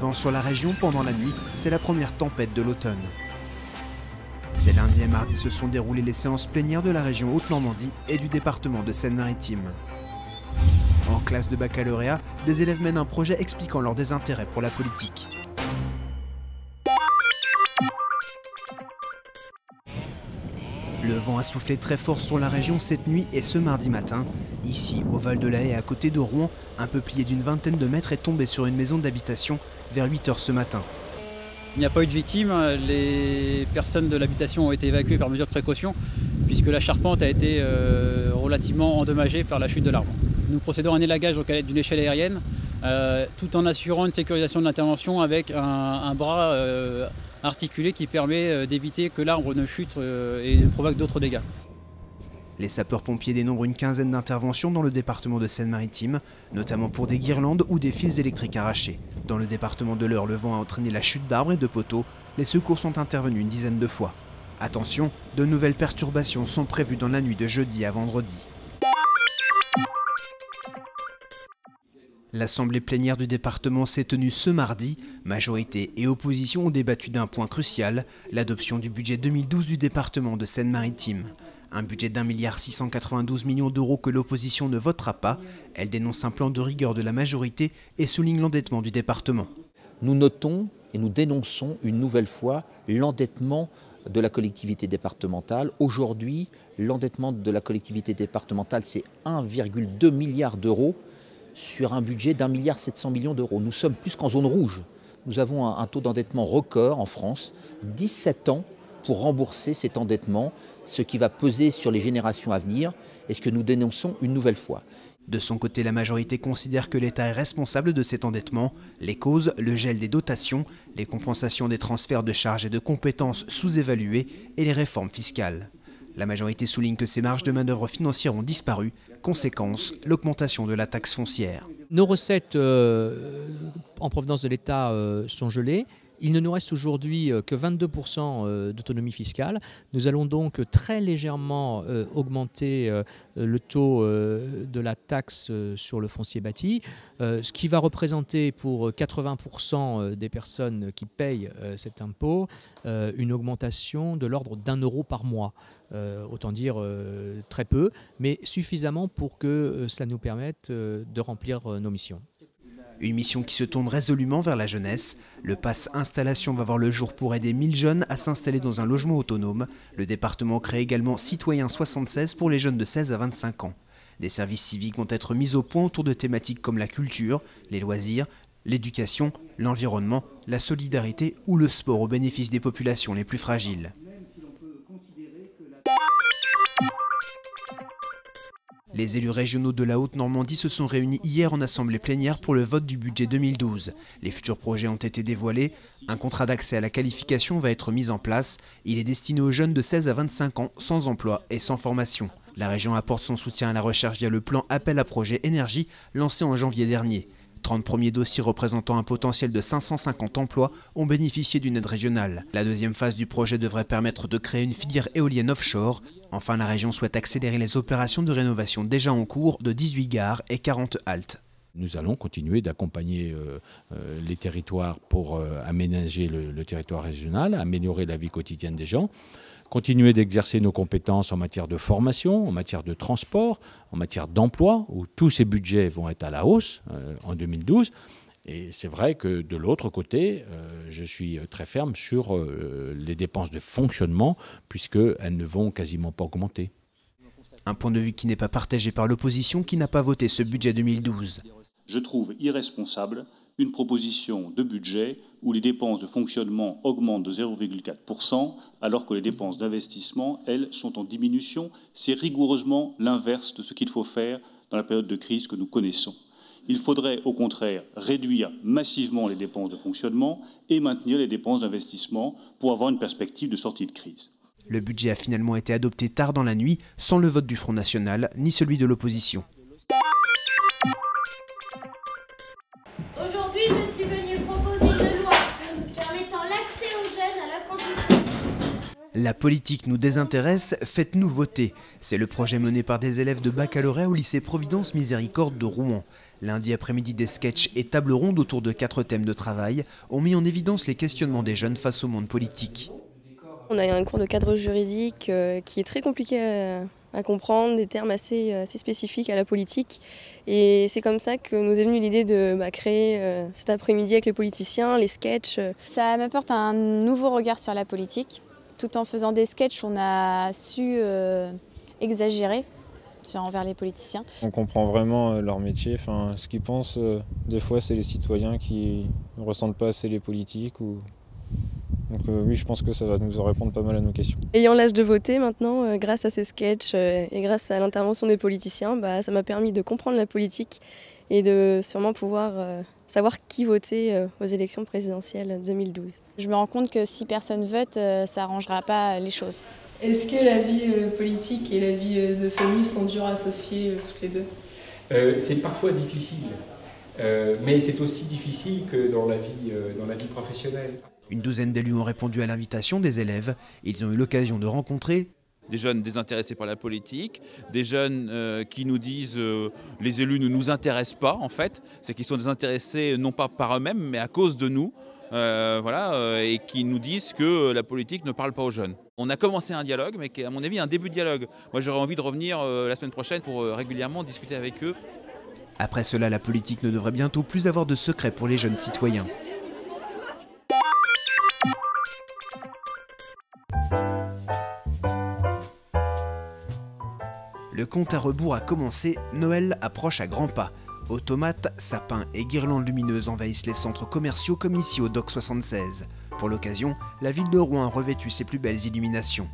vent sur la région pendant la nuit, c'est la première tempête de l'automne. Ces lundi et mardi se sont déroulées les séances plénières de la région Haute-Normandie et du département de Seine-Maritime. En classe de baccalauréat, des élèves mènent un projet expliquant leur désintérêt pour la politique. Le vent a soufflé très fort sur la région cette nuit et ce mardi matin. Ici, au Val de la Haye, à côté de Rouen, un peuplier d'une vingtaine de mètres est tombé sur une maison d'habitation vers 8 h ce matin. Il n'y a pas eu de victimes, les personnes de l'habitation ont été évacuées par mesure de précaution puisque la charpente a été relativement endommagée par la chute de l'arbre. Nous procédons à un élagage d'une échelle aérienne tout en assurant une sécurisation de l'intervention avec un bras articulé qui permet d'éviter que l'arbre ne chute et ne provoque d'autres dégâts. Les sapeurs-pompiers dénombrent une quinzaine d'interventions dans le département de Seine-Maritime, notamment pour des guirlandes ou des fils électriques arrachés. Dans le département de l'Eure, le vent a entraîné la chute d'arbres et de poteaux. Les secours sont intervenus une dizaine de fois. Attention, de nouvelles perturbations sont prévues dans la nuit de jeudi à vendredi. L'assemblée plénière du département s'est tenue ce mardi. Majorité et opposition ont débattu d'un point crucial, l'adoption du budget 2012 du département de Seine-Maritime. Un budget d'1,692 milliard d'euros que l'opposition ne votera pas. Elle dénonce un plan de rigueur de la majorité et souligne l'endettement du département. Nous notons et nous dénonçons une nouvelle fois l'endettement de la collectivité départementale. Aujourd'hui, l'endettement de la collectivité départementale, c'est 1,2 milliard d'euros sur un budget d'1,7 milliard d'euros. Nous sommes plus qu'en zone rouge. Nous avons un taux d'endettement record en France, 17 ans pour rembourser cet endettement, ce qui va peser sur les générations à venir et ce que nous dénonçons une nouvelle fois. De son côté, la majorité considère que l'État est responsable de cet endettement. Les causes, le gel des dotations, les compensations des transferts de charges et de compétences sous-évaluées et les réformes fiscales. La majorité souligne que ces marges de manœuvre financières ont disparu. Conséquence, l'augmentation de la taxe foncière. Nos recettes en provenance de l'État sont gelées. Il ne nous reste aujourd'hui que 22% d'autonomie fiscale. Nous allons donc très légèrement augmenter le taux de la taxe sur le foncier bâti, ce qui va représenter pour 80% des personnes qui payent cet impôt une augmentation de l'ordre d'1 euro par mois. Autant dire très peu, mais suffisamment pour que cela nous permette de remplir nos missions. Une mission qui se tourne résolument vers la jeunesse. Le pass installation va voir le jour pour aider 1000 jeunes à s'installer dans un logement autonome. Le département crée également Citoyen 76 pour les jeunes de 16 à 25 ans. Des services civiques vont être mis au point autour de thématiques comme la culture, les loisirs, l'éducation, l'environnement, la solidarité ou le sport au bénéfice des populations les plus fragiles. Les élus régionaux de la Haute-Normandie se sont réunis hier en assemblée plénière pour le vote du budget 2012. Les futurs projets ont été dévoilés. Un contrat d'accès à la qualification va être mis en place. Il est destiné aux jeunes de 16 à 25 ans sans emploi et sans formation. La région apporte son soutien à la recherche via le plan Appel à projet énergie lancé en janvier dernier. 30 premiers dossiers représentant un potentiel de 550 emplois ont bénéficié d'une aide régionale. La deuxième phase du projet devrait permettre de créer une filière éolienne offshore. Enfin, la région souhaite accélérer les opérations de rénovation déjà en cours de 18 gares et 40 haltes. Nous allons continuer d'accompagner les territoires pour aménager le territoire régional, améliorer la vie quotidienne des gens, continuer d'exercer nos compétences en matière de formation, en matière de transport, en matière d'emploi, où tous ces budgets vont être à la hausse en 2012. Et c'est vrai que de l'autre côté, je suis très ferme sur les dépenses de fonctionnement, puisqu'elles ne vont quasiment pas augmenter. Un point de vue qui n'est pas partagé par l'opposition qui n'a pas voté ce budget 2012. Je trouve irresponsable une proposition de budget où les dépenses de fonctionnement augmentent de 0,4% alors que les dépenses d'investissement, elles, sont en diminution. C'est rigoureusement l'inverse de ce qu'il faut faire dans la période de crise que nous connaissons. Il faudrait au contraire réduire massivement les dépenses de fonctionnement et maintenir les dépenses d'investissement pour avoir une perspective de sortie de crise. Le budget a finalement été adopté tard dans la nuit, sans le vote du Front National ni celui de l'opposition. Aujourd'hui, je suis venue proposer une loi permettant l'accès aux jeunes à l'apprentissage. La politique nous désintéresse, faites-nous voter. C'est le projet mené par des élèves de baccalauréat au lycée Providence Miséricorde de Rouen. Lundi après-midi, des sketchs et tables rondes autour de 4 thèmes de travail ont mis en évidence les questionnements des jeunes face au monde politique. On a un cours de cadre juridique qui est très compliqué à comprendre, des termes assez spécifiques à la politique. Et c'est comme ça que nous est venue l'idée de créer cet après-midi avec les politiciens, les sketchs. Ça m'apporte un nouveau regard sur la politique. Tout en faisant des sketchs, on a su exagérer envers les politiciens. On comprend vraiment leur métier. Enfin, ce qu'ils pensent, des fois, c'est les citoyens qui ne ressentent pas assez les politiques. Donc oui, je pense que ça va nous répondre pas mal à nos questions. Ayant l'âge de voter maintenant, grâce à ces sketchs et grâce à l'intervention des politiciens, ça m'a permis de comprendre la politique et de sûrement pouvoir savoir qui voter aux élections présidentielles 2012. Je me rends compte que si personne vote, ça n'arrangera pas les choses. Est-ce que la vie politique et la vie de famille sont dures à associer toutes les deux? C'est parfois difficile, mais c'est aussi difficile que dans la vie professionnelle. Une douzaine d'élus ont répondu à l'invitation des élèves. Ils ont eu l'occasion de rencontrer des jeunes désintéressés par la politique, des jeunes qui nous disent les élus ne nous intéressent pas en fait, c'est qu'ils sont désintéressés non pas par eux-mêmes mais à cause de nous, et qui nous disent que la politique ne parle pas aux jeunes. On a commencé un dialogue mais qui est à mon avis un début de dialogue. Moi j'aurais envie de revenir la semaine prochaine pour régulièrement discuter avec eux. Après cela, la politique ne devrait bientôt plus avoir de secret pour les jeunes citoyens. Le compte à rebours a commencé, Noël approche à grands pas. Automates, sapins et guirlandes lumineuses envahissent les centres commerciaux comme ici au Dock 76. Pour l'occasion, la ville de Rouen a revêtu ses plus belles illuminations.